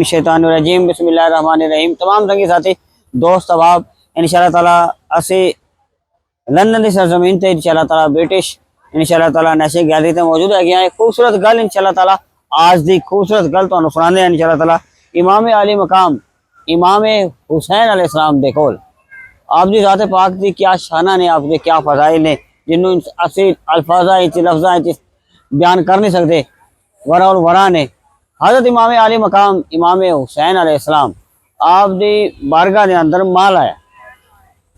बिस्मिल्लाहिर्रहमानिर्रहीम बिस्मिल्लाहिर्रहमानिर्रहीम। तमाम संगी साथी दोस्त अहबाब इंशाअल्लाह ताला असी लंदन की सरजमीन से इंशाअल्लाह ताला ब्रिटिश इंशाअल्लाह ताला नशे गैलरी से मौजूद है। एक खूबसूरत गल इंशाअल्लाह ताला आज दी खूबसूरत गल तुहानू सुनाने हैं इंशाअल्लाह ताला। इमाम आली मकाम इमाम हुसैन अलैहिस्सलाम दे कोल आप दी ज़ात पाक दी क्या शाना ने, आपके क्या फजाइल ने जिन्हों असी अल्फाजा लफ्जा बयान कर नहीं सकते। वरा और वरा ने हज़रत इमाम आली मकाम इमाम हुसैन अलैहिस्सलाम आप दी बारगाह के अंदर माल आया,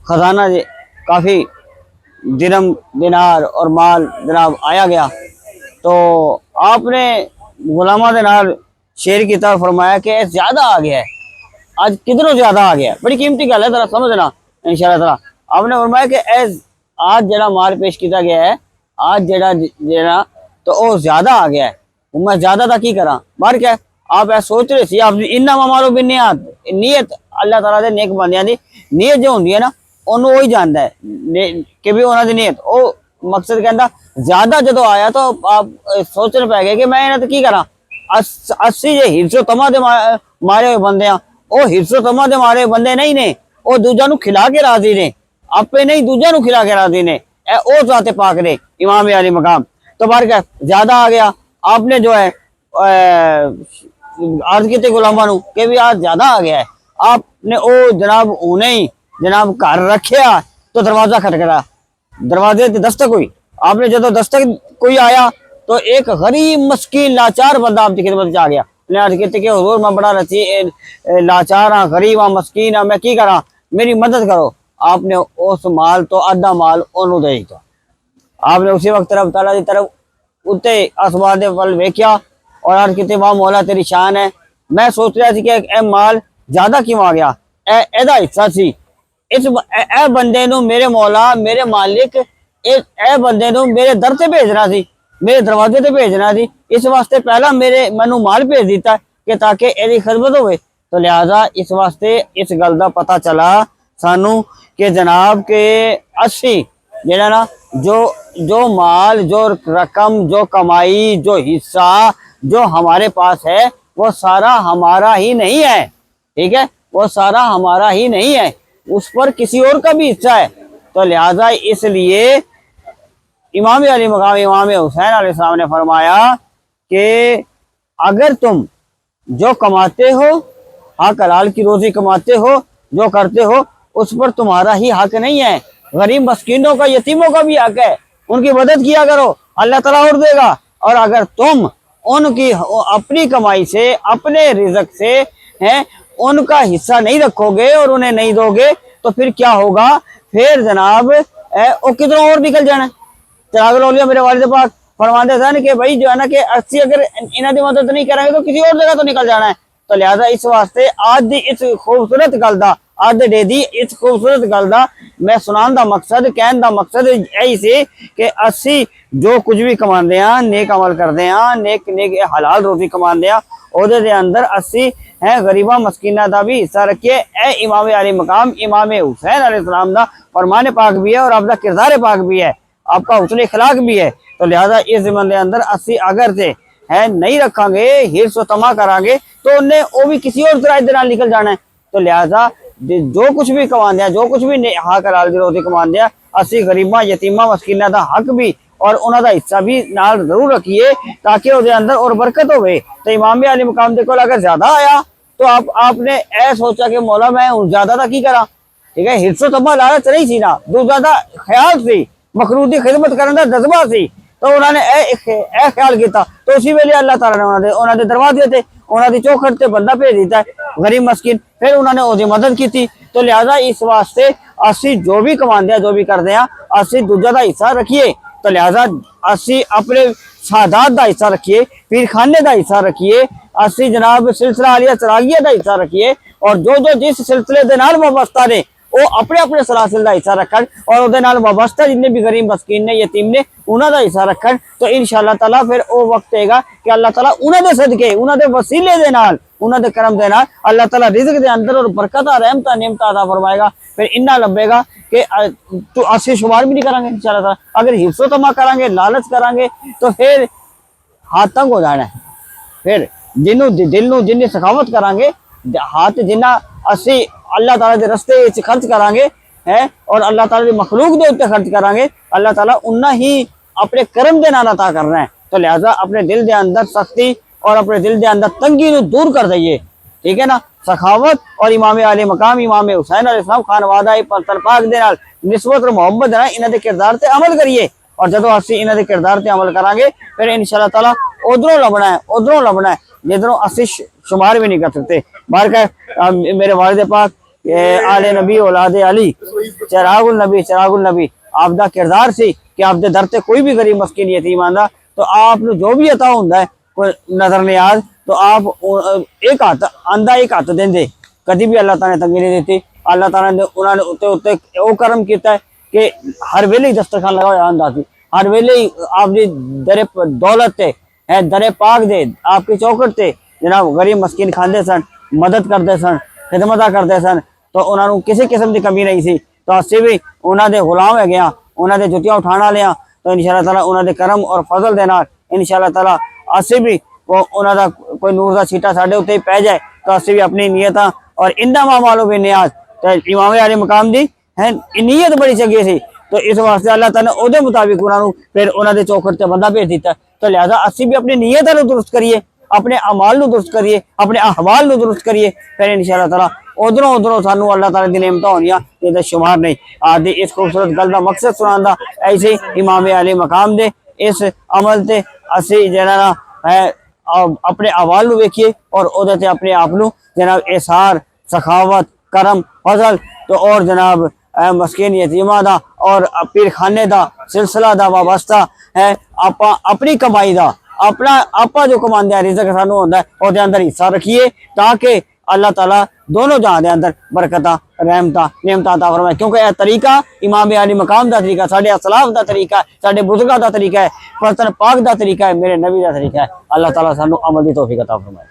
खजाना काफ़ी दिरम दिनार और माल जनाब आया गया। तो आपने गुलामा के नाल शेर की तरफ फरमाया कि ज़्यादा आ गया है, आज किधरों ज़्यादा आ गया है। बड़ी कीमती गल है, जरा समझना इंशाअल्लाह ताला। आपने फरमाया कि आज जरा माल पेश किया गया है, आज जरा तो वह ज़्यादा आ गया है, मैं ज़्यादा का की करा बार क्या आप ऐ सोच रहे थे। आप इन्ना मारो भी नीयत अल्लाह ताला दे नेक बंदियां दी नीयत जो होंदी है ना उन्होंने वही जानता है कि भी उन्होंने नीयत वो मकसद कहता ज़्यादा जो आया तो आप सोचने पै गए कि मैं इन्हें तो की करा। 80 जे हिरसो तमा दे मारे हुए बंदे हैं, वो हिरसो तमा दे मारे बंदे नहीं ने, वो दूजा नू खिला के राजी ने, आपे नहीं दूजा नू खिला के राजी ने। ओ ज़ाते पाक ने इमाम आली मकाम तो बार क्या ज़्यादा आ गया। आपने जो है अर्ज की गुलामा नू कि भी आज ज़्यादा आ गया है। आपने ओ जनाब उन्हें ही जनाब घर रखिया तो दरवाजा खटखटा, दरवाजे की दस्तक हुई। आपने जो दस्तक कोई आया तो एक गरीब मस्कीन लाचार बंदा आपकी खिदमत आ गया। अर्ज की हुजूर मैं बड़ा लाचार हाँ, गरीब हाँ, मस्कीन हाँ, मैं की करा, मेरी मदद करो। आपने उस माल तो आधा माल ओनू दे दिता। आपने उसी वक्त रब तआला की तरफ उत्ते आसमान के वल वेख्या और अर्ज की वाह मौला तेरी शान है। मैं सोच रहा थी कि ए माल ज्यादा क्यों आ गया, एदा हिस्सा सी इस ए बंदे नू मेरे मौला मेरे मालिक ए बंदे नू मेरे दर से भेजना सी, मेरे दरवाजे से भेजना सी। इस वास्ते पहला मैनू माल भेज दिता कि ताकि एदी खिदमत होवे। तो लिहाजा इस वास्ते इस गल का पता चला सानू कि जनाब के 80 जेड़ा ना जो माल जो रकम जो कमाई जो हिस्सा जो हमारे पास है वो सारा हमारा ही नहीं है, ठीक है, वो सारा हमारा ही नहीं है, उस पर किसी और का भी हिस्सा है। तो लिहाजा इसलिए इमाम अली मकाम इमाम हुसैन अलैहिस्सलाम ने फरमाया कि अगर तुम जो कमाते हो हक हलाल की रोजी कमाते हो जो करते हो उस पर तुम्हारा ही हक नहीं है, गरीब मस्कीनों का यतीमों का भी हक है, उनकी मदद किया करो, अल्लाह ताला और देगा। और अगर तुम उनकी अपनी कमाई से अपने रिज़्क से हैं उनका हिस्सा नहीं रखोगे और उन्हें नहीं दोगे तो फिर क्या होगा, फिर जनाब वो किधरों और निकल जाना। चिराग औलिया मेरे वालिद पाक फरमाते थे कि भाई जो है ना कि 80 अगर इन्हों की मदद नहीं करेंगे तो किसी और जगह तो निकल जाना है। तो लिहाजा इस वास्ते आज दी इस खूबसूरत गल का आज दे दी इस खूबसूरत गल का मैं सुनाने का मकसद कहने का मकसद यही से कि असी जो कुछ भी कमाते हैं नेक अमल करते हैं नेक नेक हलाल रोटी कमाते हैं ओहदे दे अंदर असी है गरीबा मस्कीना का भी हिस्सा रखिए। ए इमाम आली मकाम इमाम हुसैन अलैहिस्सलाम का फरमान पाक भी है और आपका किरदार पाक भी है, आपका हुस्न अखलाक भी है। तो लिहाजा इस ज़िम्मे के अंदर असी अगर से है नहीं रखांगे हिरस तमा करांगे तो उन्हें वो भी किसी और तरह निकल जाना है। तो लिहाजा जो कुछ भी कमाते हैं जो कुछ भी हक हलाल की रोटी कमाते हैं असी गरीबा यतीमा मस्कीना का हक भी और उन्होंने हिस्सा भी नाल जरूर रखिए ताकि उसके अंदर और बरकत होवे। तो इमाम अली मकाम के कोल अगर ज्यादा आया तो आपने ऐ सोचा कि मौला मैं ज्यादा का की करा, ठीक है, हिरसो तमा लालच नहीं सी ना, दूसरा का ख्याल सी मखलूक की खिदमत करने का जज्बा सी। तो उन्होंने ए ख्याल किया तो उसी वेले अल्लाह ताला ने उन्होंने दरवाजे थे उन्होंने चौखट से बंदा भेज दिता है गरीब मस्किन, फिर उन्होंने उसकी मदद की। तो लिहाजा इस वास्ते असी जो भी कमाते हैं जो भी करते हैं असी दूजा का हिस्सा रखिए। तो लिहाजा असी अपने सादात का हिस्सा रखिए, पीर खाने का हिस्सा रखिए, असी जनाब सिलसिला आलिया चरागिया का हिस्सा रखिए और जो जिस सिलसिले के नाल वाबस्ता ने वो अपने अपने सलासिल का हिस्सा रखन और उहदे नाल वाबस्ता जिन्हें भी गरीब मस्कीन ने यतीम ने उन्होंने हिस्सा रखन। तो इंशाअल्लाह ताला फिर वो वक्त आएगा कि अल्लाह ताला उन्होंने सदके उन्होंने वसीले दे नाल उन्होंने करम दे नाल अल्लाह ताला रिज़्क दे अंदर और बरकत रहमत नेमत अता फरमाएगा। फिर इन्ना लभेगा कि तो असी शुमार भी नहीं करांगे इंशाअल्लाह ताला। अगर हिस्सो तमा करांगे लालच करांगे तो फिर हाथ तंग हो जाना है, फिर ਜਿਹਨੂੰ ਦਿਲ ਨੂੰ ਜਿੰਨੀ ਸਖਾਵਤ ਕਰਾਂਗੇ, ਹੱਥ ਜਿੰਨਾ ਅਸੀਂ अल्लाह ताला के रस्ते च खर्च करांगे है और अल्लाह ताला की मखलूक के उत्ते खर्च करांगे, अल्लाह ताला उन्ना ही अपने करम दे नाल अता करना है। तो लिहाजा अपने दिल के अंदर सख्ती और अपने दिल के अंदर तंगी को दूर कर दईए, ठीक है ना। सखावत और इमाम आले मकाम इमाम हुसैन अलैहिस्सलाम खान वादा पत्थर पाक दे नाल निस्बत और मोहब्बत है, इन्हां दे किरदार ते अमल करिए। और जो असं इन्हां दे किरदार ते अमल करांगे फिर इंशाअल्लाह ताला उधरों लभना है, उधरों लभना है जिधरों असं शुमार भी नहीं कर सकते। बाहर का मेरे वालिद पाक आले नबी औलाद अली चिरागुल नबी आपका किरदार सी कि आपके दर से कोई भी गरीब मस्किन यतीम आंदा तो आप जो भी अता होंदा है कोई नजर नियाज तो आप एक हाथ आंदा एक हाथ देंदे, कभी भी अल्लाह ताला ने तंगी नहीं दी। अल्लाह ताला ने उन्होंने उत्ते उत्ते वो करम किया है कि हर वेले ही दस्तरखान लगा हुआ आंदा सी, हर वेले ही आपकी दरे दौलत ते है दरे पाक दे आपकी चौकट ते जनाब गरीब मस्किन खाते सन, मदद करते सन, खिदमत करते सन, तो उन्होंने किसी किस्म की कमी नहीं सी। तो असं भी उन्होंने गुलाम है गया, उन्होंने जुतियां उठाने वाले हाँ। तो इंशाअल्लाह ताला उन्होंने करम और फजल दे नाल इंशाअल्लाह ताला असं भी उन्होंने कोई नूर का छीटा साढ़े उत्ते पै जाए तो असं भी अपनी नीयत और इन्ना मालो भी नियाज तो इमाम आले मकाम की है नीयत बड़ी चंगी सी। तो इस वास्ते अल्लाह ताला ने उहदे मुताबिक उन्होंने फिर उन्होंने चौखट से बंदा भेज दिता। तो लिहाजा असं भी अपनी नीयत दुरुस्त करिए, अपने अमाल नूं दुरुस्त करिए, अपने अहवाल नूं दुरुस्त करिए, फिर इंशाअल्लाह ताला उधरों उधरों सानू अल्लाह ताला की नेमत होनियां ये शुमार नहीं। आज दी इस खूबसूरत गल का मकसद सुनाना ऐसे ही इमाम आले मकाम दे इस अमल से असी जरा है अपने अहवाल नूं वेखिए और उहदे ते अपने आप नूं जनाब एसार सखावत करम फजल तो और जनाब मस्किन यतीमा दा और पीर खाने दा सिलसिला दा वाबस्ता है आपा अपनी कमाई दा अपना आपा जो कमाते हैं रिज़्क सानू होंदा है उसके अंदर हिस्सा रखिए ताकि अल्लाह ताला दोनों जहां के अंदर बरकत रहमत नेमत अता फरमाए। क्योंकि यह तरीका इमाम आली मकाम का तरीका, साडे असलाफ का तरीका है, साडे बुजुर्गों का तरीका है, फर्तन पाक का तरीका है, मेरे नबी का तरीका है। अल्लाह ताला सानू अमल की तौफीक अता फरमाए।